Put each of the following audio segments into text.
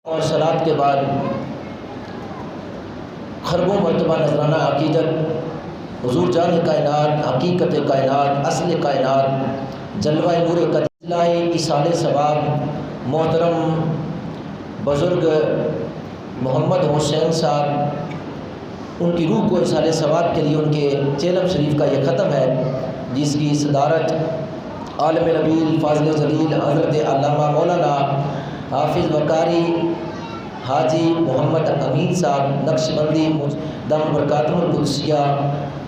اور صلات کے بعد خربوں مرتبہ نذرانہ عقیدت حضور جان کائنات، حقیقت کائنات، اصل کائنات، جلوہ نور قدس ایصال ثواب محترم بزرگ محمد حسین صاحب، ان کی روح کو ایصال ثواب کے لیے ان کے چیلم شریف کا یہ ختم ہے، جس کی صدارت عالم نبیل فاضل جلیل حضرت علامہ مولانا حافظ وقاری حاجی محمد امین صاحب نقش بندی دم برکاتہ القدسیہ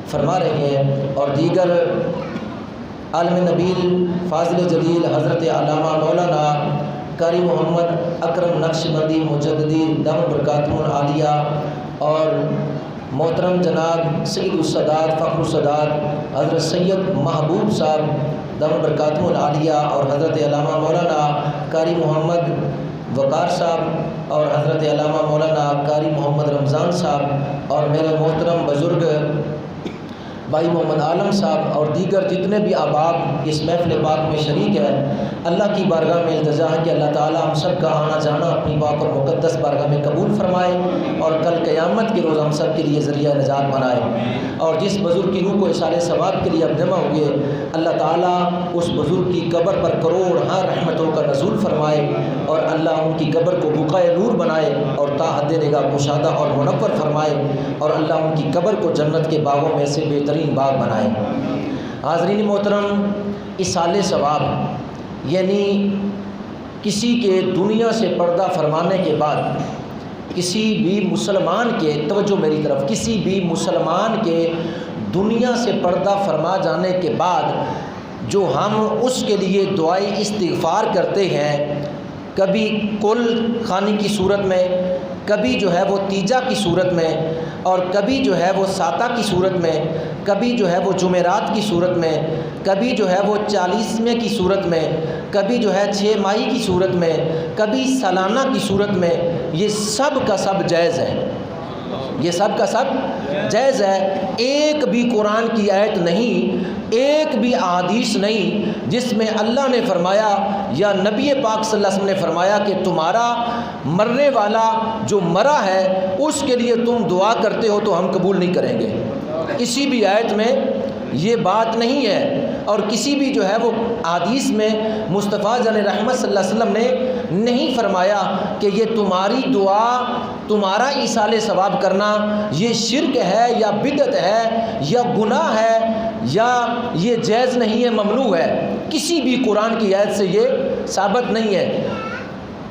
فرما رہے ہیں، اور دیگر عالم نبیل فاضل جلیل حضرت علامہ مولانا قاری محمد اکرم نقش بندی مجددی دم برکاتہ العالیہ، اور محترم جناب سید السادات فخر السادات حضرت سید محبوب صاحب دم برکاتہ العالیہ، اور حضرت علامہ مولانا قاری محمد وقار صاحب، اور حضرت علامہ مولانا قاری محمد رمضان صاحب، اور میرے محترم بزرگ بھائی محمد عالم صاحب، اور دیگر جتنے بھی احباب اس محفل پاک میں شریک ہیں، اللہ کی بارگاہ میں التجا ہے کہ اللہ تعالی ہم سب کا آنا جانا اپنی پاک اور مقدس بارگاہ میں قبول فرمائے، اور کل قیامت کے روز ہم سب کے لیے ذریعہ نجات بنائے، اور جس بزرگ کی روح کو ایصال ثواب کے لیے اب جمع ہوئے، اللہ تعالیٰ اس بزرگ کی قبر پر کروڑ رحمتوں کا نزول فرمائے، اور اللہ ان کی قبر کو بقائے نور بنائے، اور تا حد نگاہ کشادہ اور منور فرمائے، اور اللہ ان کی قبر کو جنت کے باغوں میں سے بہترین باغ بنائے۔ حاضرین محترم، ایصال ثواب یعنی کسی کے دنیا سے پردہ فرمانے کے بعد کسی بھی مسلمان کے، توجہ میری طرف، کسی بھی مسلمان کے دنیا سے پردہ فرما جانے کے بعد جو ہم اس کے لیے دعائے استغفار کرتے ہیں، کبھی کل خوانی کی صورت میں، کبھی جو ہے وہ تیجا کی صورت میں، اور کبھی جو ہے وہ ساتہ کی صورت میں، کبھی جو ہے وہ جمعرات کی صورت میں، کبھی جو ہے وہ 40ویں کی صورت میں، کبھی جو ہے 6 ماہی کی صورت میں، کبھی سالانہ کی صورت میں، یہ سب کا سب جائز ہے، یہ سب کا سب جائز ہے۔ ایک بھی قرآن کی آیت نہیں، ایک بھی احادیث نہیں جس میں اللہ نے فرمایا یا نبی پاک صلی اللہ علیہ وسلم نے فرمایا کہ تمہارا مرنے والا جو مرا ہے اس کے لیے تم دعا کرتے ہو تو ہم قبول نہیں کریں گے۔ کسی بھی آیت میں یہ بات نہیں ہے، اور کسی بھی جو ہے وہ حدیث میں مصطفیٰ جان رحمت صلی اللہ علیہ وسلم نے نہیں فرمایا کہ یہ تمہاری دعا، تمہارا ایصال ثواب کرنا یہ شرک ہے یا بدعت ہے یا گناہ ہے یا یہ جائز نہیں ہے، ممنوع ہے۔ کسی بھی قرآن کی آیت سے یہ ثابت نہیں ہے،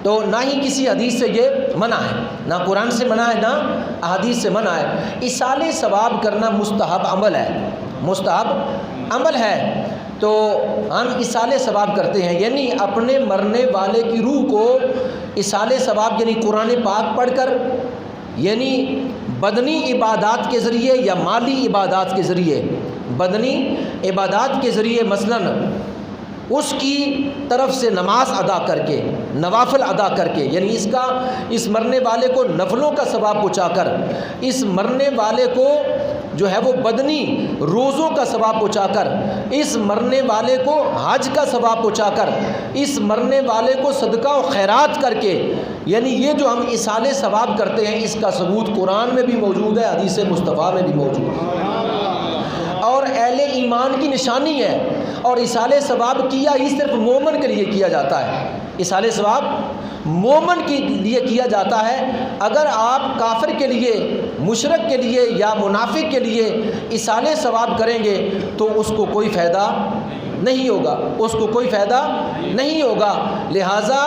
تو نہ ہی کسی حدیث سے یہ منع ہے، نہ قرآن سے منع ہے نہ احادیث سے منع ہے۔ ایصال ثواب کرنا مستحب عمل ہے، مستحب عمل ہے، تو ہم ایصال ثواب کرتے ہیں، یعنی اپنے مرنے والے کی روح کو ایصال ثواب یعنی قرآن پاک پڑھ کر، یعنی بدنی عبادات کے ذریعے یا مالی عبادات کے ذریعے، بدنی عبادات کے ذریعے مثلاً اس کی طرف سے نماز ادا کر کے، نوافل ادا کر کے، یعنی اس مرنے والے کو نفلوں کا ثواب پہنچا کر، اس مرنے والے کو جو ہے وہ بدنی روزوں کا ثواب پہنچا کر، اس مرنے والے کو حج کا ثواب پہنچا کر، اس مرنے والے کو صدقہ و خیرات کر کے، یعنی یہ جو ہم ایصال ثواب کرتے ہیں اس کا ثبوت قرآن میں بھی موجود ہے، حدیث مصطفیٰ میں بھی موجود ہے، اور اہل ایمان کی نشانی ہے۔ اور ایصال ثواب کیا ہی صرف مومن کے لیے کیا جاتا ہے، ایصال ثواب مومن کے لیے کیا جاتا ہے۔ اگر آپ کافر کے لیے، مشرک کے لیے یا منافق کے لیے ایصال ثواب کریں گے تو اس کو کوئی فائدہ نہیں ہوگا، اس کو کوئی فائدہ نہیں ہوگا۔ لہٰذا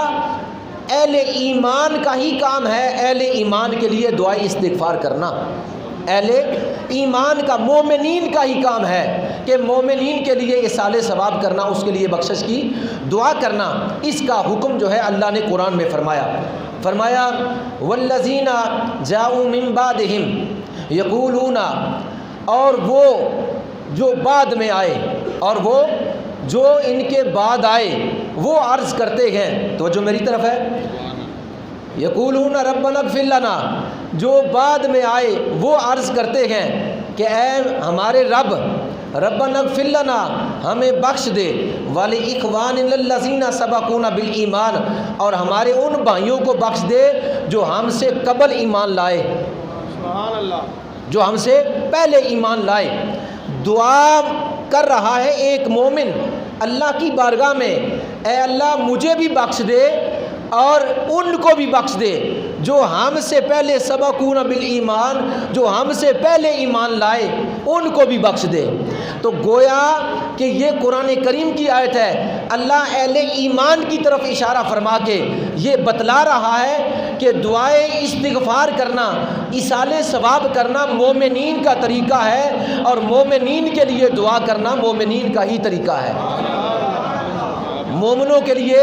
اہل ایمان کا ہی کام ہے اہل ایمان کے لیے دعائے استغفار کرنا، اہل ایمان کا، مومنین کا ہی کام ہے کہ مومنین کے لیے ایصال ثواب کرنا، اس کے لیے بخشش کی دعا کرنا۔ اس کا حکم جو ہے اللہ نے قرآن میں فرمایا والذین جاؤوا من بعدہم یقولون، اور وہ جو بعد میں آئے، اور وہ جو ان کے بعد آئے وہ عرض کرتے ہیں، تو جو میری طرف ہے، یقولون ربنا اغفر لنا، جو بعد میں آئے وہ عرض کرتے ہیں کہ اے ہمارے رب ربنا اغفر لنا، ہمیں بخش دے، وَلِإِخْوَانِنَا الَّذِينَ سَبَقُونَا بِالْإِيمَانِ، اور ہمارے ان بھائیوں کو بخش دے جو ہم سے قبل ایمان لائے، سبحان اللہ، جو ہم سے پہلے ایمان لائے۔ دعا کر رہا ہے ایک مومن اللہ کی بارگاہ میں، اے اللہ مجھے بھی بخش دے اور ان کو بھی بخش دے جو ہم سے پہلے سبقونا بالایمان، جو ہم سے پہلے ایمان لائے، ان کو بھی بخش دے۔ تو گویا کہ یہ قرآن کریم کی آیت ہے، اللہ اہل ایمان کی طرف اشارہ فرما کے یہ بتلا رہا ہے کہ دعائے استغفار کرنا، ایصال ثواب کرنا مومنین کا طریقہ ہے، اور مومنین کے لیے دعا کرنا مومنین کا ہی طریقہ ہے۔ مومنوں کے لیے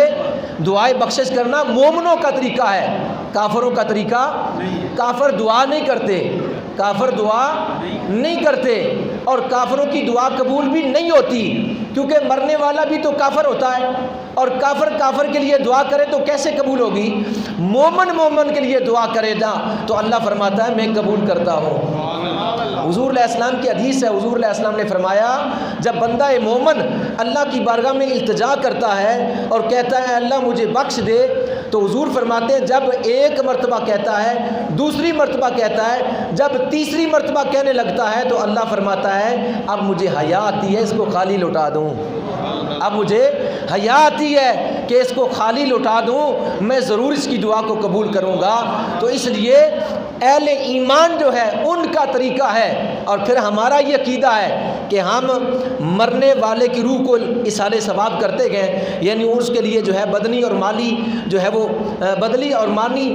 دعائے بخشش کرنا مومنوں کا طریقہ ہے، کافروں کا طریقہ، کافر دعا نہیں کرتے، کافر دعا نہیں کرتے، اور کافروں کی دعا قبول بھی نہیں ہوتی، کیونکہ مرنے والا بھی تو کافر ہوتا ہے، اور کافر کے لیے دعا کرے تو کیسے قبول ہوگی؟ مومن کے لیے دعا کرے نا تو اللہ فرماتا ہے میں قبول کرتا ہوں۔ حضور علیہ السلام کی حدیث ہے، حضور علیہ السلام نے فرمایا جب بندہ مومن اللہ کی بارگاہ میں التجا کرتا ہے اور کہتا ہے اللہ مجھے بخش دے، تو حضور فرماتے ہیں جب ایک مرتبہ کہتا ہے، دوسری مرتبہ کہتا ہے، جب تیسری مرتبہ کہنے لگتا ہے تو اللہ فرماتا ہے اب مجھے حیا آتی ہے اس کو خالی لوٹا دوں، اب مجھے حیا آتی ہے کہ اس کو خالی لوٹا دوں، میں ضرور اس کی دعا کو قبول کروں گا۔ تو اس لیے اہل ایمان جو ہے ان کا طریقہ ہے، اور پھر ہمارا یہ عقیدہ ہے کہ ہم مرنے والے کی روح کو ایصال ثواب کرتے گئے، یعنی اس کے لیے جو ہے بدنی اور مالی جو ہے وہ بدلی اور مالی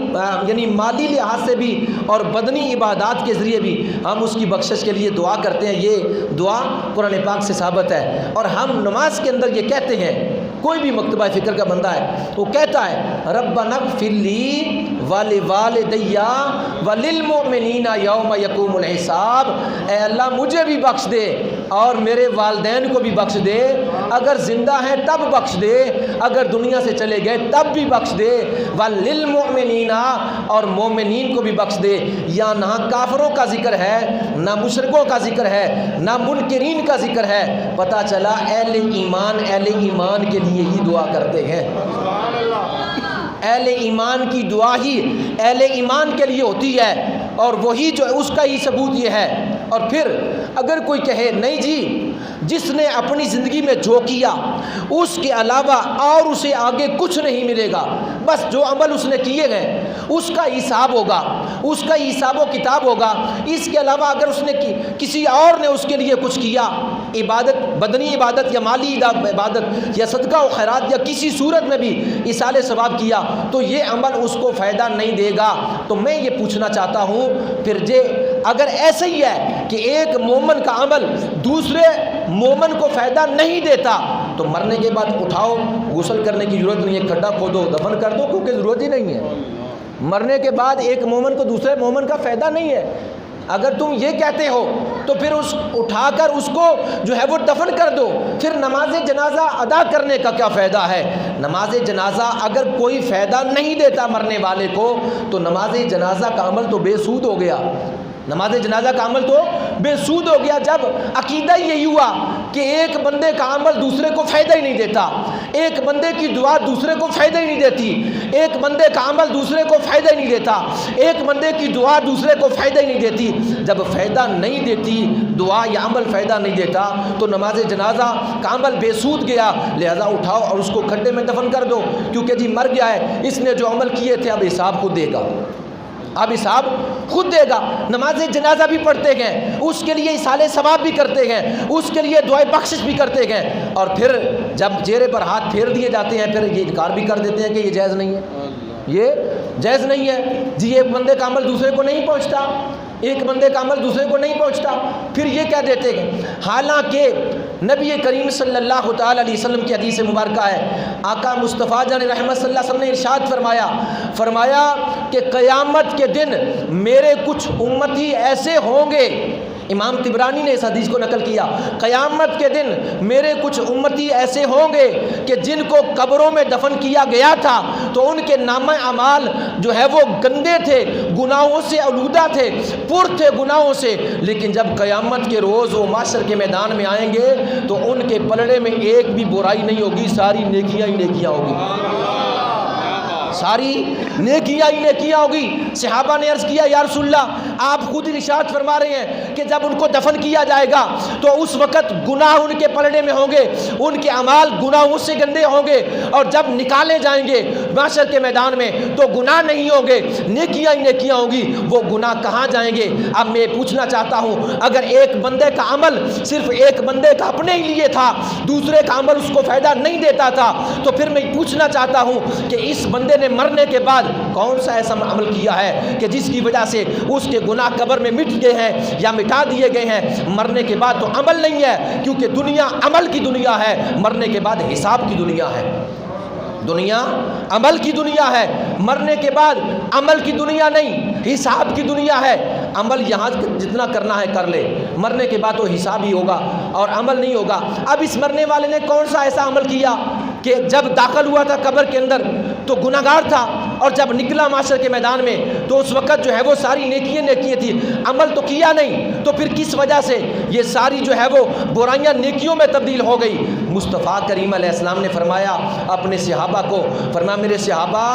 یعنی مالی لحاظ سے بھی اور بدنی عبادات کے ذریعے بھی ہم اس کی بخشش کے لیے دعا کرتے ہیں۔ یہ دعا قرآن پاک سے ثابت ہے، اور ہم نماز کے اندر یہ کہتے ہیں، کوئی بھی مکتبہ فکر کا بندہ ہے وہ کہتا ہے ربنا اغفر لی ولوالدی وللمؤمنین یوم یقوم الحساب، اے اللہ مجھے بھی بخش دے اور میرے والدین کو بھی بخش دے، اگر زندہ ہیں تب بخش دے، اگر دنیا سے چلے گئے تب بھی بخش دے، وللمؤمنین اور مومنین کو بھی بخش دے۔ یا نہ کافروں کا ذکر ہے، نہ مشرکوں کا ذکر ہے، نہ منکرین کا ذکر ہے، پتہ چلا اہل ایمان کے لیے ہی دعا کرتے ہیں۔ اہل ایمان کی دعا ہی اہل ایمان کے لیے ہوتی ہے، اور وہی جو اس کا ہی ثبوت یہ ہے۔ اور پھر اگر کوئی کہے نہیں جی جس نے اپنی زندگی میں جو کیا اس کے علاوہ اور اسے آگے کچھ نہیں ملے گا، بس جو عمل اس نے کیے گئے اس کا حساب ہوگا، اس کا حساب و کتاب ہوگا، اس کے علاوہ اگر اس نے کسی اور نے اس کے لیے کچھ کیا، عبادت، بدنی عبادت یا مالی عبادت یا صدقہ و خیرات یا کسی صورت میں بھی ایصال ثواب کیا، تو یہ عمل اس کو فائدہ نہیں دے گا۔ تو میں یہ پوچھنا چاہتا ہوں پھر اگر ایسا ہی ہے کہ ایک مومن کا عمل دوسرے مومن کو فائدہ نہیں دیتا، تو مرنے کے بعد اٹھاؤ، غسل کرنے کی ضرورت نہیں ہے، کھڈا کھودو، دفن کر دو، کیونکہ ضرورت ہی نہیں ہے۔ مرنے کے بعد ایک مومن کو دوسرے مومن کا فائدہ نہیں ہے۔ اگر تم یہ کہتے ہو تو پھر اٹھا کر اس کو جو ہے وہ دفن کر دو، پھر نماز جنازہ ادا کرنے کا کیا فائدہ ہے؟ نماز جنازہ اگر کوئی فائدہ نہیں دیتا مرنے والے کو تو نماز جنازہ کا عمل تو بے سود ہو گیا، نماز جنازہ کا عمل تو بے سود ہو گیا۔ جب عقیدہ یہی ہوا کہ ایک بندے کا عمل دوسرے کو فائدہ ہی نہیں دیتا، ایک بندے کی دعا دوسرے کو فائدہ ہی نہیں دیتی، ایک بندے کا عمل دوسرے کو فائدہ ہی نہیں دیتا، ایک بندے کی دعا دوسرے کو فائدہ ہی نہیں دیتی، جب فائدہ نہیں دیتی دعا یا عمل فائدہ نہیں دیتا تو نماز جنازہ کا عمل بے سود گیا، لہذا اٹھاؤ اور اس کو کھڈے میں دفن کر دو، کیونکہ جی مر گیا ہے، اس نے جو عمل کیے تھے اب حساب خود دے گا، اب حساب خود دے گا۔ نماز جنازہ بھی پڑھتے گئے، اس کے لیے ایصال ثواب بھی کرتے گئے، اس کے لیے دعائے بخشش بھی کرتے گئے، اور پھر جب چہرے پر ہاتھ پھیر دیے جاتے ہیں پھر یہ انکار بھی کر دیتے ہیں کہ یہ جائز نہیں ہے، یہ جائز نہیں ہے جی، ایک بندے کا عمل دوسرے کو نہیں پہنچتا، ایک بندے کا عمل دوسرے کو نہیں پہنچتا، پھر یہ کہہ دیتے ہیں۔ حالانکہ نبی کریم صلی اللہ تعالی علیہ وسلم کی حدیث مبارکہ ہے، آقا مصطفیٰ جان رحمت صلی اللہ علیہ وسلم نے ارشاد فرمایا کہ قیامت کے دن میرے کچھ امتی ایسے ہوں گے امام طبرانی نے اس حدیث کو نقل کیا، قیامت کے دن میرے کچھ امتی ایسے ہوں گے کہ جن کو قبروں میں دفن کیا گیا تھا تو ان کے نامہ اعمال جو ہے وہ گندے تھے، گناہوں سے آلودہ تھے، پر تھے گناہوں سے، لیکن جب قیامت کے روز وہ محشر کے میدان میں آئیں گے تو ان کے پلڑے میں ایک بھی برائی نہیں ہوگی، ساری نیکیاں ہی نیکیاں ہوگی، ساری نیکیاں ہی نیکیاں ہوگی۔ صحابہ نے عرض کیا یا رسول اللہ، آپ خود ارشاد فرما رہے ہیں کہ جب ان کو دفن کیا جائے گا تو اس وقت گناہ ان کے پلڑے میں ہوں گے، ان کے اعمال گناہوں سے گندے ہوں گے، اور جب نکالے جائیں گے محشر کے میدان میں تو گناہ نہیں ہوں گے، نیکیاں ہی نیکیاں ہوں گی۔ وہ گناہ کہاں جائیں گے؟ اب میں پوچھنا چاہتا ہوں، اگر ایک بندے کا عمل صرف ایک بندے کا اپنے ہی لیے تھا، دوسرے کا عمل اس کو فائدہ نہیں دیتا تھا، تو پھر میں پوچھنا چاہتا ہوں کہ اس بندے نے مرنے کے بعد کون سا ایسا عمل کیا ہے کہ جس کی وجہ سے اس کے گناہ قبر میں مٹ گئے ہیں یا مٹا دیے گئے ہیں؟ مرنے کے بعد تو عمل نہیں ہے، کیونکہ دنیا عمل کی دنیا ہے، مرنے کے بعد حساب کی دنیا ہے۔ دنیا عمل کی دنیا ہے، مرنے کے بعد عمل کی دنیا نہیں، حساب کی دنیا ہے۔ عمل یہاں جتنا کرنا ہے کر لے، مرنے کے بعد تو حساب ہی ہوگا اور عمل نہیں ہوگا۔ اب اس مرنے والے نے کون سا ایسا عمل کیا کہ جب داخل ہوا تھا قبر کے اندر تو گناہگار تھا، اور جب نکلا معاشر کے میدان میں تو اس وقت جو ہے وہ ساری نیکیاں نیکیاں تھی، عمل تو کیا نہیں، تو پھر کس وجہ سے یہ ساری جو ہے وہ برائیاں نیکیوں میں تبدیل ہو گئی؟ مصطفیٰ کریم علیہ السلام نے فرمایا اپنے صحابہ کو، فرمایا میرے صحابہ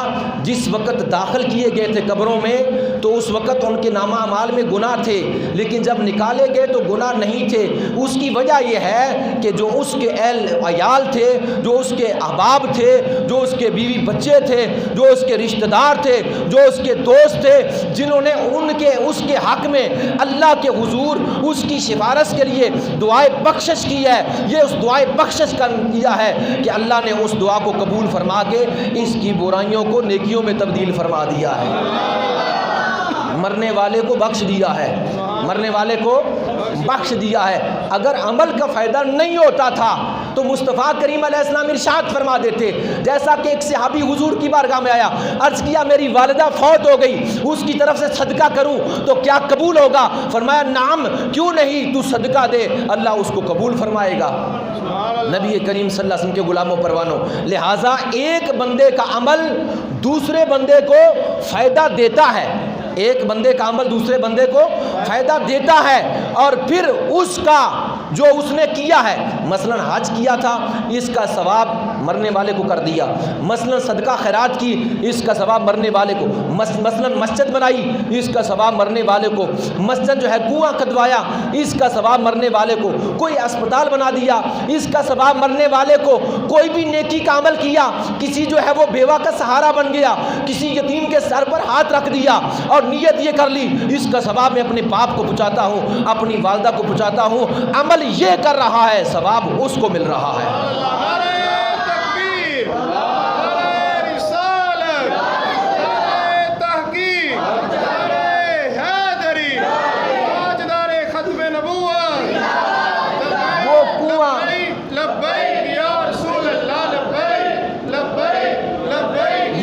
جس وقت داخل کیے گئے تھے قبروں میں تو اس وقت ان کے نامہ اعمال میں گناہ تھے، لیکن جب نکالے گئے تو گناہ نہیں تھے۔ اس کی وجہ یہ ہے کہ جو اس کے اہل عیال تھے، جو اس کے احباب تھے، جو اس کے بیوی بچے تھے، جو اس کے رشتہ دار تھے، جو اس کے دوست تھے، جنہوں نے اس کے حق میں اللہ کے حضور اس کی سفارش کے لیے دعائے بخشش کی ہے، یہ اس دعائے بخشش کا کیا ہے کہ اللہ نے اس دعا کو قبول فرما کے اس کی برائیوں کو نیکیوں میں تبدیل فرما دیا ہے، مرنے والے کو بخش دیا ہے، مرنے والے کو بخش دیا ہے۔ اگر عمل کا فائدہ نہیں ہوتا تھا تو مصطفیٰ کریم علیہ السلام ارشاد فرما دیتے، جیسا کہ ایک صحابی حضور کی بارگاہ میں آیا، عرض کیا میری والدہ فوت ہو گئی، اس کی طرف سے صدقہ کروں تو کیا قبول ہوگا؟ فرمایا نعم، کیوں نہیں، تو صدقہ دے، اللہ اس کو قبول فرمائے گا۔ نبی کریم صلی اللہ علیہ وسلم کے غلاموں پروانوں، لہٰذا ایک بندے کا عمل دوسرے بندے کو فائدہ دیتا ہے، ایک بندے کا عمل دوسرے بندے کو فائدہ دیتا ہے، اور پھر اس کا جو اس نے کیا ہے، مثلا حج کیا تھا، اس کا ثواب مرنے والے کو کر دیا، مثلا صدقہ خیرات کی، اس کا ثواب مرنے والے کو، مثلا مسجد بنائی، اس کا ثواب مرنے والے کو، مثلا جو ہے کنواں کھدوایا، اس کا ثواب مرنے والے کو، کوئی اسپتال بنا دیا، اس کا ثواب مرنے والے کو، کوئی بھی نیکی کا عمل کیا، کسی جو ہے وہ بیوہ کا سہارا بن گیا، کسی یتیم کے سر پر ہاتھ رکھ دیا اور نیت یہ کر لی اس کا ثواب میں اپنے باپ کو پہنچاتا ہوں، اپنی والدہ کو پہنچاتا ہوں، عمل یہ کر رہا ہے، ثواب اس کو مل رہا ہے۔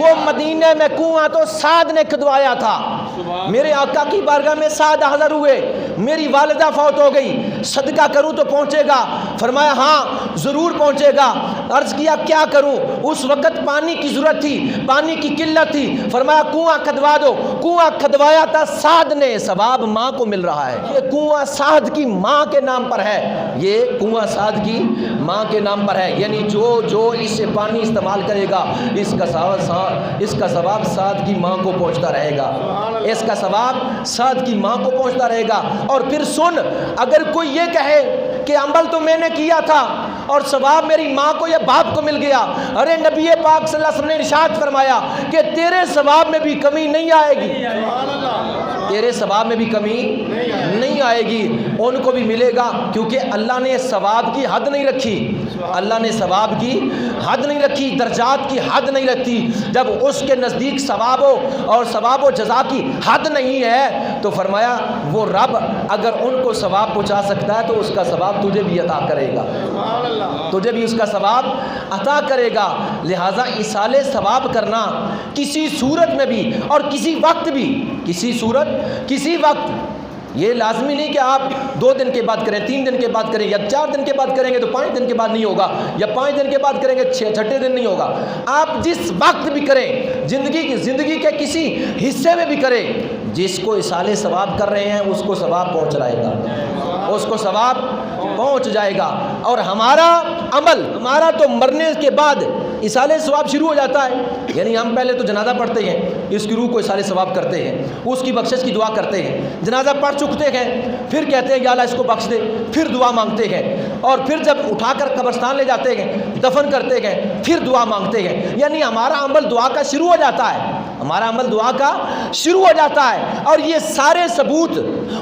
وہ مدینے میں کنواں تو سعد نے کھدوایا تھا، میرے آقا کی بارگاہ میں سعد حاضر ہوئے، میری والدہ فوت ہو گئی، صدقہ کروں تو پہنچے گا؟ فرمایا ہاں ضرور پہنچے گا۔ عرض کیا کیا کروں؟ اس وقت پانی کی ضرورت تھی، پانی کی قلت تھی، فرمایا کنواں کھدوا دو، کنواں کھدوایا تھا سعد نے، ثواب ماں کو مل رہا ہے۔ یہ کنواں سعد کی ماں کے نام پر ہے، یہ کنواں سعد کی ماں کے نام پر ہے، یعنی جو اس سے پانی استعمال کرے گا اس کا ثواب سعد کی ماں کو پہنچتا رہے گا، اس کا ثواب سعد کی ماں کو پہنچتا رہے گا۔ اور پھر سن، اگر کوئی یہ کہے کہ عمل تو میں نے کیا تھا اور ثواب میری ماں کو یا باپ کو مل گیا، ارے نبی پاک صلی اللہ علیہ وسلم نے ارشاد فرمایا کہ تیرے ثواب میں بھی کمی نہیں آئے گی، تیرے ثواب میں بھی کمی نہیں آئے گی، ان کو بھی ملے گا، کیونکہ اللہ نے ثواب کی حد نہیں رکھی، اللہ نے ثواب کی حد نہیں رکھی، درجات کی حد نہیں رکھی۔ جب اس کے نزدیک ثواب ہو اور ثواب و جزا کی حد نہیں ہے تو فرمایا وہ رب اگر ان کو ثواب پہنچا سکتا ہے تو اس کا ثواب تجھے بھی عطا کرے گا، تجھے بھی اس کا ثواب عطا کرے گا۔ لہٰذا ایصال ثواب کرنا کسی صورت میں بھی اور کسی وقت بھی، کسی صورت کسی وقت یہ لازمی نہیں کہ آپ 2 دن کے بعد کریں، 3 دن کے بعد کریں، یا 4 دن کے بعد کریں گے تو 5 دن کے بعد نہیں ہوگا، یا 5 دن کے بعد کریں گے 6 دن نہیں ہوگا۔ آپ جس وقت بھی کریں، زندگی کے کسی حصے میں بھی کریں، جس کو ایصال ثواب کر رہے ہیں اس کو ثواب پہنچ جائے گا، اس کو ثواب پہنچ جائے گا۔ اور ہمارا عمل، ہمارا تو مرنے کے بعد ایصال ثواب شروع ہو جاتا ہے، یعنی ہم پہلے تو جنازہ پڑھتے ہیں، اس کی روح کو ایصال ثواب کرتے ہیں، اس کی بخشش کی دعا کرتے ہیں، جنازہ پڑھ چکتے ہیں، پھر کہتے ہیں یا اللہ اس کو بخش دے، پھر دعا مانگتے ہیں، اور پھر جب اٹھا کر قبرستان لے جاتے ہیں، دفن کرتے ہیں، پھر دعا مانگتے ہیں۔ یعنی ہمارا عمل دعا کا شروع ہو جاتا ہے، ہمارا عمل دعا کا شروع ہو جاتا ہے۔ اور یہ سارے ثبوت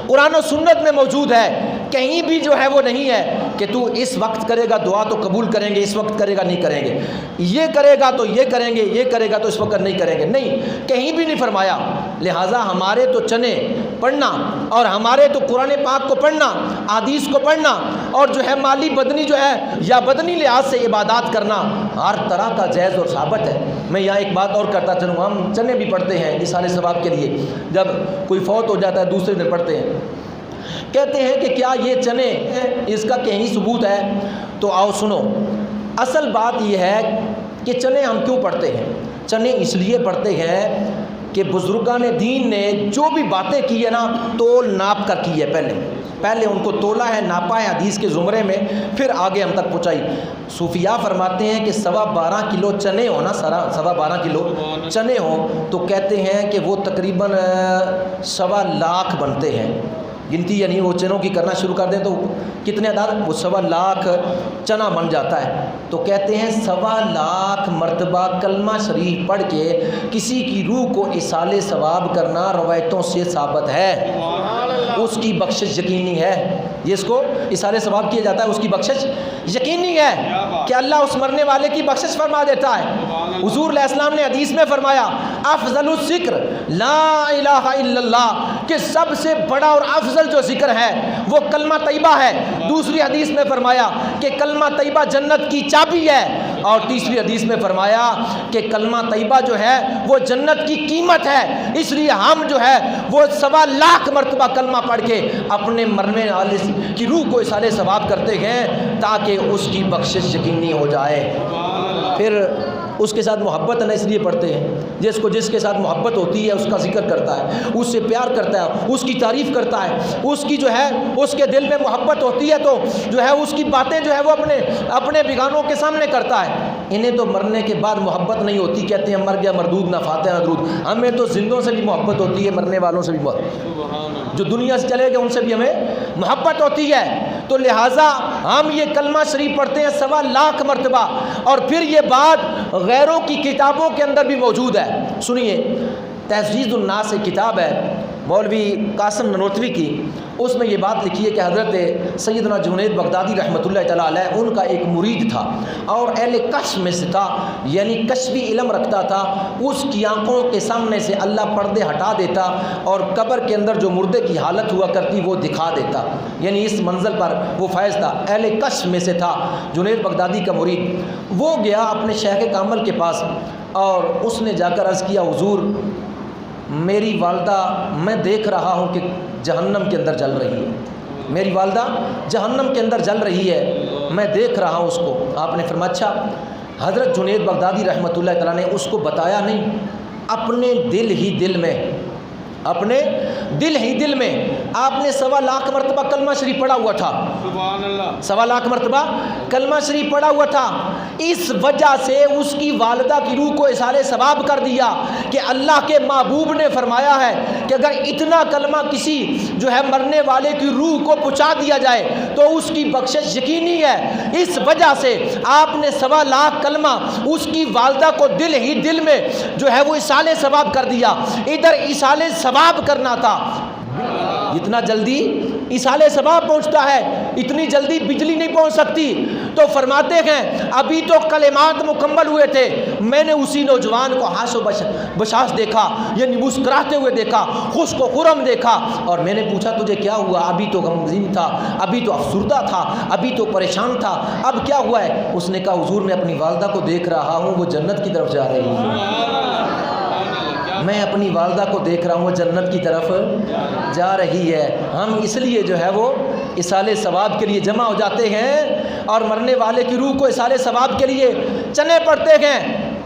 قرآن و سنت میں موجود ہے، کہیں بھی جو ہے وہ نہیں ہے کہ تو اس وقت کرے گا دعا تو قبول کریں گے، اس وقت کرے گا نہیں کریں گے، یہ کرے گا تو یہ کریں گے، یہ کرے گا تو اس وقت نہیں کریں گے، نہیں، کہیں بھی نہیں فرمایا۔ لہٰذا ہمارے تو چنے پڑھنا، اور ہمارے تو قرآن پاک کو پڑھنا، حدیث کو پڑھنا، اور جو ہے مالی بدنی جو ہے یا بدنی لحاظ سے عبادات کرنا ہر طرح کا جائز اور ثابت ہے۔ میں یہاں ایک بات اور کرتا چلوں، ہم چنے بھی پڑھتے ہیں ایصال ثواب کے لیے، جب کوئی فوت ہو جاتا ہے دوسرے دن پڑھتے ہیں، کہتے ہیں کہ کیا یہ چنے اس کا کہیں ثبوت ہے؟ تو آؤ سنو، اصل بات یہ ہے کہ چنے ہم کیوں پڑھتے ہیں؟ چنے اس لیے پڑھتے ہیں کہ بزرگان دین نے جو بھی باتیں کی ہے نا، تول ناپ کر کی ہے، پہلے ان کو تولا ہے، ناپا ہے حدیث کے زمرے میں، پھر آگے ہم تک پہنچائی۔ صوفیاء فرماتے ہیں کہ 12.25 کلو چنے ہو نا، 12.25 کلو چنے ہوں تو کہتے ہیں کہ وہ تقریباً 1.25 لاکھ بنتے ہیں۔ گنتی یعنی وہ چنوں کی کرنا شروع کر دیں تو کتنے اعداد؟ وہ 1.25 لاکھ چنا بن جاتا ہے۔ تو کہتے ہیں 1.25 لاکھ مرتبہ کلمہ شریف پڑھ کے کسی کی روح کو ایصال ثواب کرنا روایتوں سے ثابت ہے، اس کی بخشش یقینی ہے۔ جس کو ایصال ثواب کیا جاتا ہے اس کی بخشش یقینی ہے کہ اللہ اس مرنے والے کی بخشش فرما دیتا ہے۔ حضور علیہ السلام نے حدیث میں فرمایا افضل الذکر لا الہ الا اللہ، کہ سب سے بڑا اور افضل جو ذکر ہے وہ کلمہ طیبہ ہے۔ دوسری حدیث میں فرمایا کہ کلمہ طیبہ جنت کی چابی ہے، اور تیسری حدیث میں فرمایا کہ کلمہ طیبہ جو ہے وہ جنت کی قیمت ہے۔ اس لیے ہم جو ہے وہ 1.25 لاکھ مرتبہ کلمہ پڑھ کے اپنے مرنے والے کی روح کو ایصال ثواب کرتے ہیں تاکہ اس کی بخشش یقینی ہو جائے۔ پھر اس کے ساتھ محبت ہے، اس لیے پڑھتے ہیں، جس کے ساتھ محبت ہوتی ہے اس کا ذکر کرتا ہے، اس سے پیار کرتا ہے، اس کی تعریف کرتا ہے، اس کی جو ہے اس کے دل میں محبت ہوتی ہے تو جو ہے اس کی باتیں جو ہے وہ اپنے بیگانوں کے سامنے کرتا ہے۔ انہیں تو مرنے کے بعد محبت نہیں ہوتی، کہتے ہیں مر گیا مردود نہ فاتح نہ درود۔ ہمیں تو زندوں سے بھی محبت ہوتی ہے، مرنے والوں سے بھی محبت، جو دنیا سے چلے گئے ان سے بھی ہمیں محبت ہوتی ہے۔ تو لہٰذا ہم یہ کلمہ شریف پڑھتے ہیں 1.25 لاکھ مرتبہ، اور پھر یہ بات غیروں کی کتابوں کے اندر بھی موجود ہے۔ سنیے، تہذیب الناس ایک کتاب ہے مولوی قاسم ننوتوی کی، اس میں یہ بات لکھی ہے کہ حضرت سیدنا جنید بغدادی رحمۃ اللہ تعالیٰ علیہ ان کا ایک مرید تھا اور اہل کشف میں سے تھا، یعنی کشفی علم رکھتا تھا۔ اس کی آنکھوں کے سامنے سے اللہ پردے ہٹا دیتا اور قبر کے اندر جو مردے کی حالت ہوا کرتی وہ دکھا دیتا، یعنی اس منزل پر وہ فائز تھا، اہل کشف میں سے تھا جنید بغدادی کا مرید۔ وہ گیا اپنے شیخ کامل کے پاس اور اس نے جا کر عرض کیا حضور میری والدہ میں دیکھ رہا ہوں کہ جہنم کے اندر جل رہی ہے، میری والدہ جہنم کے اندر جل رہی ہے، میں دیکھ رہا ہوں اس کو۔ آپ نے فرمایا اچھا۔ حضرت جنید بغدادی رحمۃ اللہ تعالیٰ نے اس کو بتایا نہیں، اپنے دل ہی دل میں آپ نے 1.25 لاکھ مرتبہ کلمہ شریف پڑھا ہوا تھا، سبحان اللہ، 1.25 لاکھ مرتبہ کلمہ شریف پڑھا ہوا تھا۔ اس وجہ سے اس کی والدہ کی روح کو ایصال ثواب کر دیا کہ اللہ کے محبوب نے فرمایا ہے کہ اگر اتنا کلمہ کسی جو ہے مرنے والے کی روح کو پہنچا دیا جائے تو اس کی بخشش یقینی ہے۔ اس وجہ سے آپ نے 1.25 لاکھ کلمہ اس کی والدہ کو دل ہی دل میں جو ہے وہ ایصال ثواب کر دیا۔ ادھر ایصال ثواب کرنا تھا، جتنا جلدی ایصال ثواب پہنچتا ہے اتنی جلدی بجلی نہیں پہنچ سکتی۔ تو فرماتے ہیں ابھی تو کلمات مکمل ہوئے تھے، میں نے اسی نوجوان کو ہاش و بشاش دیکھا، یعنی مسکراتے ہوئے دیکھا، خوش و خرم دیکھا، اور میں نے پوچھا تجھے کیا ہوا؟ ابھی تو غمگین تھا، ابھی تو افسردہ تھا، ابھی تو پریشان تھا، اب کیا ہوا ہے؟ اس نے کہا حضور میں اپنی والدہ کو دیکھ رہا ہوں، وہ جنت کی طرف جا رہی ہے۔ میں اپنی والدہ کو دیکھ رہا ہوں وہ جنت کی طرف جا رہی ہے. ہم اس لیے جو ہے وہ اصالِ ثواب کے لیے جمع ہو جاتے ہیں اور مرنے والے کی روح کو اصالِ ثواب کے لیے چنے پڑتے ہیں.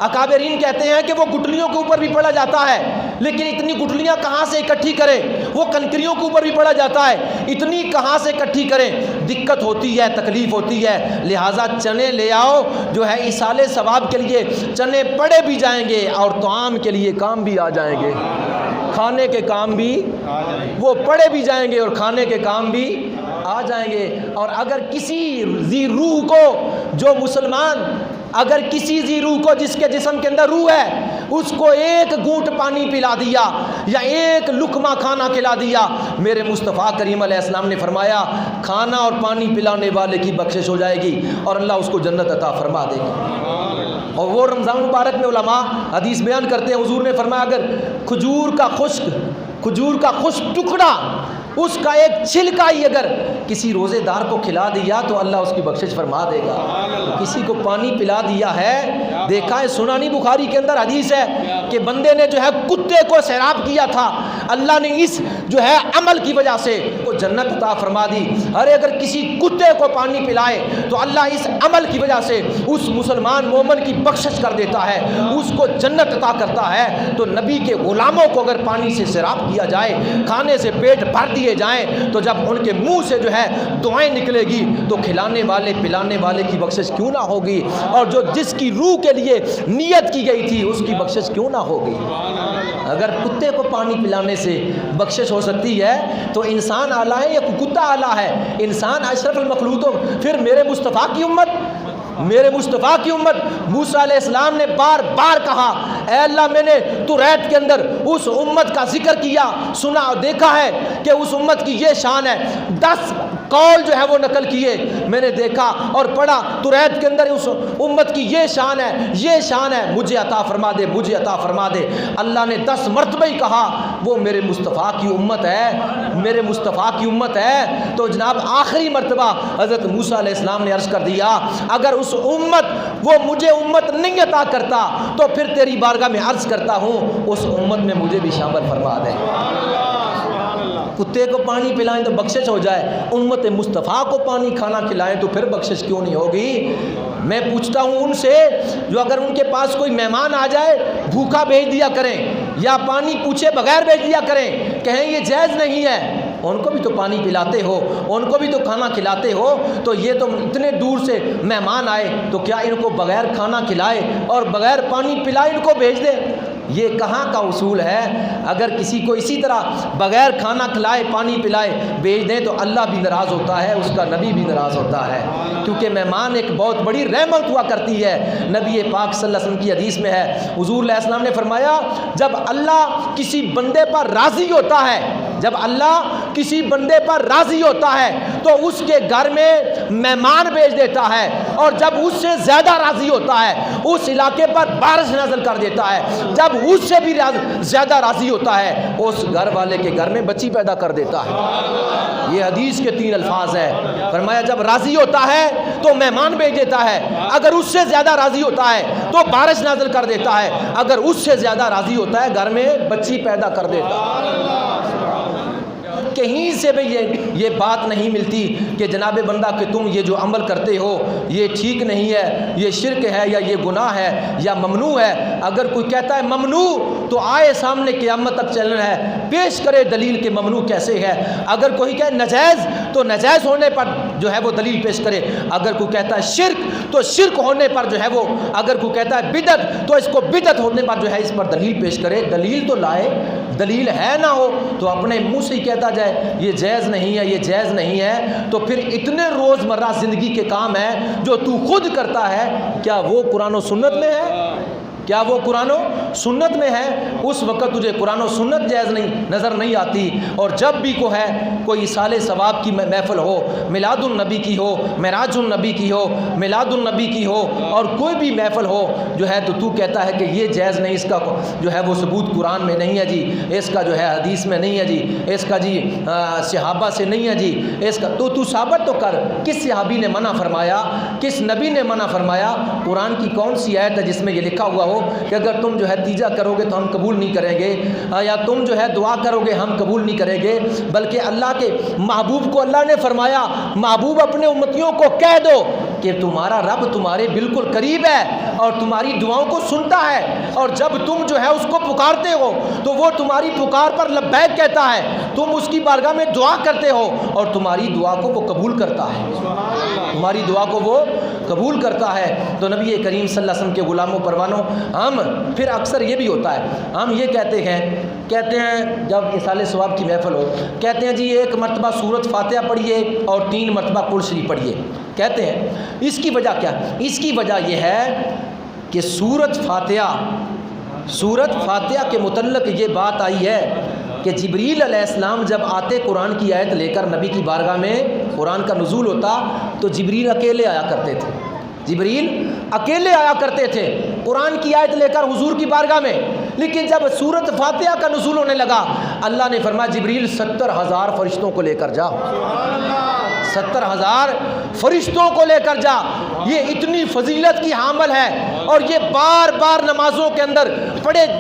اکابرین کہتے ہیں کہ وہ گٹلیوں کے اوپر بھی پڑا جاتا ہے, لیکن اتنی گٹلیاں کہاں سے اکٹھی کریں؟ وہ کنکریوں کے اوپر بھی پڑا جاتا ہے, اتنی کہاں سے اکٹھی کریں؟ دقت ہوتی ہے, تکلیف ہوتی ہے. لہٰذا چنے لے آؤ جو ہے اصالِ ثواب کے لیے. چنے پڑے بھی جائیں گے اور طعام کے لیے کام بھی آ جائیں گے, کھانے کے کام بھی وہ پڑے بھی جائیں گے اور کھانے کے کام بھی آ جائیں گے. اور اگر کسی ذی روح کو, جو مسلمان اگر کسی ذی روح کو جس کے جسم کے اندر روح ہے, اس کو ایک گھونٹ پانی پلا دیا یا ایک لقمہ کھانا کھلا دیا, میرے مصطفیٰ کریم علیہ السلام نے فرمایا کھانا اور پانی پلانے والے کی بخشش ہو جائے گی اور اللہ اس کو جنت عطا فرما دے گا. اور وہ رمضان مبارک میں علماء حدیث بیان کرتے ہیں, حضور نے فرمایا اگر کھجور کا خشک ٹکڑا, اس کا ایک چھلکا ہی اگر کسی روزے دار کو کھلا دیا تو اللہ اس کی بخشش فرما دے گا. کسی کو پانی پلا دیا ہے, دیکھا ہے سنانی بخاری کے اندر حدیث ہے کہ بندے نے جو ہے کتے کو سیراب کیا تھا, اللہ نے اس جو ہے عمل کی وجہ سے وہ جنت عطا فرما دی. ارے اگر کسی کتے کو پانی پلائے تو اللہ اس عمل کی وجہ سے اس مسلمان مومن کی بخشش کر دیتا ہے, اس کو جنت عطا کرتا ہے. تو نبی کے غلاموں کو اگر پانی سے سیراب کیا جائے, کھانے سے پیٹ بھر دیے جائیں, تو جب ان کے منہ سے جو ہے دعائیں نکلے گی تو کھلانے والے پلانے والے کی بخشش کیوں نہ ہوگی, اور جو جس کی روح کے لیے نیت کی گئی تھی اس کی بخشش کیوں نہ ہوگی. اگر کتے کو پانی پلانے سے بخشش ہو سکتی ہے تو انسان اعلیٰ ہے یا کتا اعلیٰ ہے؟ انسان اشرف المخلوق. پھر میرے مصطفیٰ کی امت موسیٰ علیہ السلام نے بار بار کہا اے اللہ میں نے توریت کے اندر اس امت کا ذکر کیا, سنا اور دیکھا ہے کہ اس امت کی یہ شان ہے. 10 قول جو ہے وہ نقل کیے, میں نے دیکھا اور پڑھا توریت کے اندر اس امت کی یہ شان ہے, مجھے عطا فرما دے. اللہ نے 10 مرتبہ ہی کہا وہ میرے مصطفیٰ کی امت ہے. تو جناب آخری مرتبہ حضرت موسیٰ علیہ السلام نے عرض کر دیا اگر اس امت وہ مجھے امت نہیں عطا کرتا تو پھر تیری بارگاہ میں عرض کرتا ہوں اس امت میں مجھے بھی شامل فرما دے. کتے کو پانی پلائیں تو بخشش ہو جائے, امت مصطفیٰ کو پانی کھانا کھلائیں تو پھر بخشش کیوں نہیں ہوگی؟ میں پوچھتا ہوں ان سے جو اگر ان کے پاس کوئی مہمان آ جائے بھوکا بھیج دیا کریں یا پانی پوچھے بغیر بھیج دیا کریں, کہیں یہ جائز نہیں ہے. ان کو بھی تو پانی پلاتے ہو, ان کو بھی تو کھانا کھلاتے ہو, تو یہ تو اتنے دور سے مہمان آئے تو کیا ان کو بغیر کھانا کھلائے اور بغیر پانی پلائے ان کو بھیج دے؟ یہ کہاں کا اصول ہے؟ اگر کسی کو اسی طرح بغیر کھانا کھلائے پانی پلائے بھیج دیں تو اللہ بھی ناراض ہوتا ہے, اس کا نبی بھی ناراض ہوتا ہے, کیونکہ مہمان ایک بہت بڑی رحمت ہوا کرتی ہے. نبی پاک صلی اللہ علیہ وسلم کی حدیث میں ہے, حضور علیہ السلام نے فرمایا جب اللہ کسی بندے پر راضی ہوتا ہے تو اس کے گھر میں مہمان بھیج دیتا ہے, اور جب اس سے زیادہ راضی ہوتا ہے اس علاقے پر بارش نازل کر دیتا ہے, جب اس سے بھی زیادہ راضی ہوتا ہے اس گھر والے کے گھر میں بچی پیدا کر دیتا ہے. یہ حدیث کے 3 الفاظ ہے. فرمایا جب راضی ہوتا ہے تو مہمان بھیج دیتا ہے, اگر اس سے زیادہ راضی ہوتا ہے تو بارش نازل کر دیتا ہے, اگر اس سے زیادہ راضی ہوتا ہے گھر میں بچی پیدا کر دیتا ہے. کہیں سے بھی یہ بات نہیں ملتی کہ جناب بندہ کہ تم یہ جو عمل کرتے ہو یہ ٹھیک نہیں ہے, یہ شرک ہے یا یہ گناہ ہے یا ممنوع ہے. اگر کوئی کہتا ہے ممنوع تو آئے سامنے قیامت تک چلنا ہے, پیش کرے دلیل کہ ممنوع کیسے ہے. اگر کوئی کہے نجائز تو نجائز ہونے پر جو ہے وہ دلیل پیش کرے. اگر کوئی کہتا ہے شرک تو شرک ہونے پر جو ہے وہ, اگر کوئی کہتا ہے بدعت تو اس کو بدعت ہونے پر جو ہے اس پر دلیل پیش کرے. دلیل تو لائے, دلیل ہے نہ ہو تو اپنے منہ سے ہی کہتا جائے یہ جائز نہیں ہے, یہ جائز نہیں ہے. تو پھر اتنے روزمرہ زندگی کے کام ہیں جو تو خود کرتا ہے, کیا وہ قرآن و سنت میں ہے؟ کیا وہ قرآن و سنت میں ہے؟ اس وقت تجھے قرآن و سنت جائز نہیں نظر نہیں آتی. اور جب بھی کوئی اصالِ ثواب کی محفل ہو, میلاد النبی کی ہو, معراج النبی کی ہو, میلاد النبی کی ہو, اور کوئی بھی محفل ہو جو ہے تو کہتا ہے کہ یہ جائز نہیں, اس کا جو ہے وہ ثبوت قرآن میں نہیں ہے جی, اس کا جو ہے حدیث میں نہیں ہے جی, اس کا جی صحابہ سے نہیں ہے جی, اس کا تو ثابت تو کر. کس صحابی نے منع فرمایا, کس نبی نے منع فرمایا؟ قرآن کی کون سی آیت ہے جس میں یہ لکھا ہوا ہو کہ اگر تم جو ہے تیجا کرو گے تو ہم قبول نہیں کریں گے، یا تم جو ہے دعا کرو گے ہم قبول نہیں کریں گے، بلکہ اللہ کے محبوب کو اللہ نے فرمایا محبوب اپنے امتیوں کو کہہ دو کہ تمہارا رب تمہارے بالکل قریب ہے اور تمہاری دعاؤں کو سنتا ہے، اور جب تم جو ہے اس کو پکارتے ہو تو وہ تمہاری پکار پر لبیک کہتا ہے، تم اس کی بارگاہ میں دعا کرتے ہو اور تمہاری دعا کو وہ قبول کرتا ہے، تمہاری دعا کو وہ قبول کرتا ہے۔ تو نبی کریم صلی اللہ علیہ وسلم کے غلاموں پروانوں، ہم پھر اکثر یہ بھی ہوتا ہے، ہم یہ کہتے ہیں جب اصالِ ثواب کی محفل ہو، کہتے ہیں جی 1 مرتبہ سورۃ فاتحہ پڑھیے اور 3 مرتبہ قل شریف پڑھیے، کہتے ہیں اس کی وجہ کیا؟ اس کی وجہ یہ ہے کہ سورۃ فاتحہ کے متعلق یہ بات آئی ہے کہ جبریل علیہ السلام جب آتے قرآن کی آیت لے کر نبی کی بارگاہ میں، قرآن کا نزول ہوتا تو جبریل اکیلے آیا کرتے تھے، جبریل اکیلے آیا کرتے تھے قرآن کی آیت لے کر حضور کی بارگاہ میں، لیکن جب سورۃ فاتحہ کا نزول ہونے لگا اللہ نے فرمایا جبریل 70,000 فرشتوں کو لے کر جا، 70,000 فرشتوں کو لے کر جا۔ یہ اتنی فضیلت کی حامل ہے اور یہ بار بار نمازوں کے اندر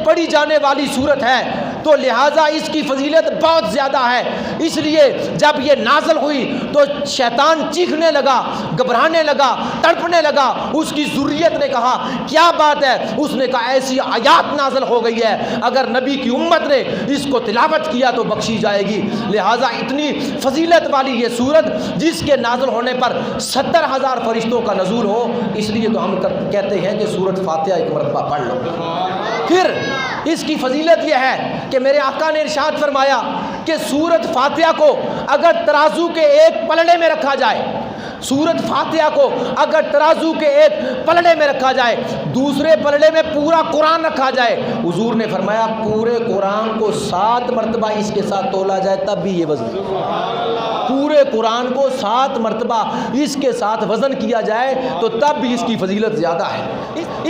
پڑھی جانے والی صورت ہے، تو لہٰذا اس کی فضیلت بہت زیادہ ہے۔ اس لیے جب یہ نازل ہوئی تو شیطان چیخنے لگا، گھبرانے لگا، تڑپنے لگا، اس کی ذریت نے کہا کیا بات ہے؟ اس نے کہا ایسی آیات نازل ہو گئی ہے اگر نبی کی امت نے اس کو تلاوت کیا تو بخشی جائے گی، لہٰذا اتنی فضیلت والی یہ سورت جس کے نازل ہونے پر 70,000 فرشتوں کا نزول ہو، اس لیے تو ہم کہتے ہیں کہ سورۃ فاتحہ 1 مرتبہ پڑھ لو۔ پھر اس کی فضیلت یہ ہے کہ میرے آقا نے ارشاد فرمایا کہ سورۃ فاتحہ کو اگر ترازو کے ایک پلڑے میں رکھا جائے، سورۃ فاتحہ کو اگر ترازو کے ایک پلڑے میں رکھا جائے، دوسرے پلڑے میں پورا قرآن رکھا جائے، حضور نے فرمایا پورے قرآن کو 7 مرتبہ اس کے ساتھ تولا جائے تب بھی یہ وزن، پورے قرآن کو 7 مرتبہ اس کے ساتھ وزن کیا جائے تو تب بھی اس کی فضیلت زیادہ ہے۔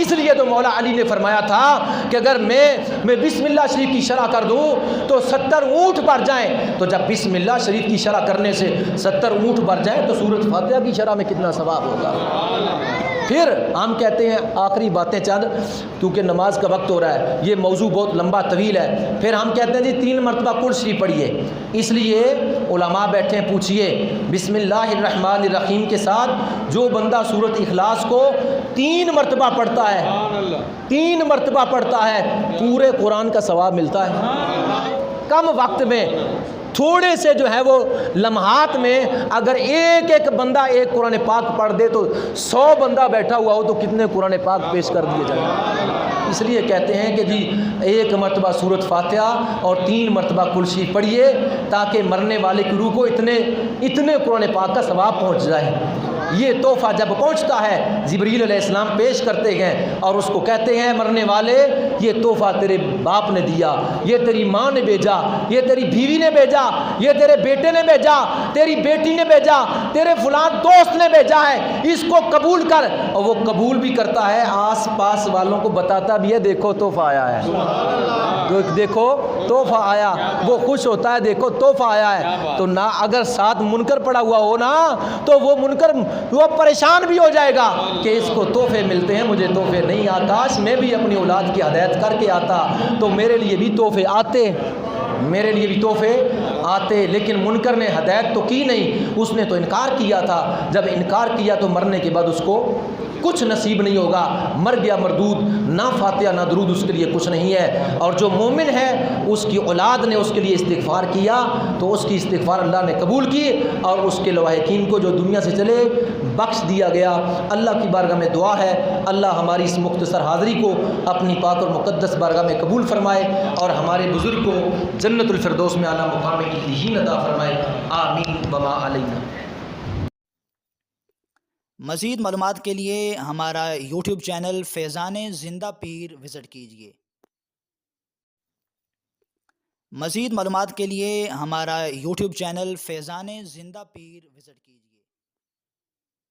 اس لیے تو مولا علی نے فرمایا تھا کہ اگر میں بسم اللہ شریف کی شرح کر دوں تو 70 اونٹ بھر جائیں، تو جب بسم اللہ شریف کی شرح کرنے سے 70 اونٹ بھر جائیں تو سورۃ فاتحہ کی شرح میں کتنا ثواب ہوگا۔ پھر ہم کہتے ہیں آخری باتیں چند، کیونکہ نماز کا وقت ہو رہا ہے، یہ موضوع بہت لمبا طویل ہے، پھر ہم کہتے ہیں جی 3 مرتبہ قل شریف پڑھیے، اس لیے علماء بیٹھے ہیں، پوچھئے بسم اللہ الرحمن الرحیم کے ساتھ جو بندہ سورۃ اخلاص کو 3 مرتبہ پڑھتا ہے، 3 مرتبہ پڑھتا ہے، پورے قرآن کا ثواب ملتا ہے۔ کم وقت میں تھوڑے سے جو ہے وہ لمحات میں اگر ایک بندہ ایک قرآن پاک پڑھ دے تو 100 بندہ بیٹھا ہوا ہو تو کتنے قرآن پاک پیش کر دیے جائیں۔ اس لیے کہتے ہیں کہ جی 1 مرتبہ سورۃ فاتحہ اور 3 مرتبہ قل شریف پڑھیے تاکہ مرنے والے کی روح کو اتنے قرآن پاک کا ثواب پہنچ جائے۔ یہ تحفہ جب پہنچتا ہے جبریل علیہ السلام پیش کرتے ہیں اور اس کو کہتے ہیں مرنے والے یہ تحفہ تیرے باپ نے دیا، یہ تیری ماں نے بھیجا، یہ تیری بیوی نے بھیجا، یہ تیرے بیٹے نے بھیجا، تیری بیٹی نے بھیجا، تیرے فلان دوست نے بھیجا ہے، اس کو قبول کر۔ اور وہ قبول بھی کرتا ہے، آس پاس والوں کو بتاتا بھی ہے دیکھو تحفہ آیا ہے، دیکھو تحفہ آیا، وہ خوش ہوتا ہے دیکھو تحفہ آیا ہے۔ تو نہ اگر ساتھ منکر پڑا ہوا ہو نا تو وہ منکر وہ پریشان بھی ہو جائے گا کہ اس کو تحفے ملتے ہیں مجھے تحفے نہیں، آکاش میں بھی اپنی اولاد کی ہدایت کر کے آتا تو میرے لیے بھی تحفے آتے، میرے لیے بھی تحفے آتے، لیکن منکر نے ہدایت تو کی نہیں، اس نے تو انکار کیا تھا، جب انکار کیا تو مرنے کے بعد اس کو کچھ نصیب نہیں ہوگا، مر گیا مردود، نہ فاتحہ نہ درود اس کے لیے کچھ نہیں ہے۔ اور جو مومن ہے اس کی اولاد نے اس کے لیے استغفار کیا تو اس کی استغفار اللہ نے قبول کی اور اس کے لواحقین کو جو دنیا سے چلے بخش دیا گیا۔ اللہ کی بارگاہ میں دعا ہے اللہ ہماری اس مختصر حاضری کو اپنی پاک اور مقدس بارگاہ میں قبول فرمائے اور ہمارے بزرگ کو جنت الفردوس میں اعلیٰ مقام علیین عطا فرمائے، آمین وما علینا۔ مزید معلومات کے لیے ہمارا یوٹیوب چینل فیضان زندہ پیر وزٹ کیجیے۔ مزید معلومات کے لیے ہمارا یوٹیوب چینل فیضان زندہ پیر وزٹ کیجیے۔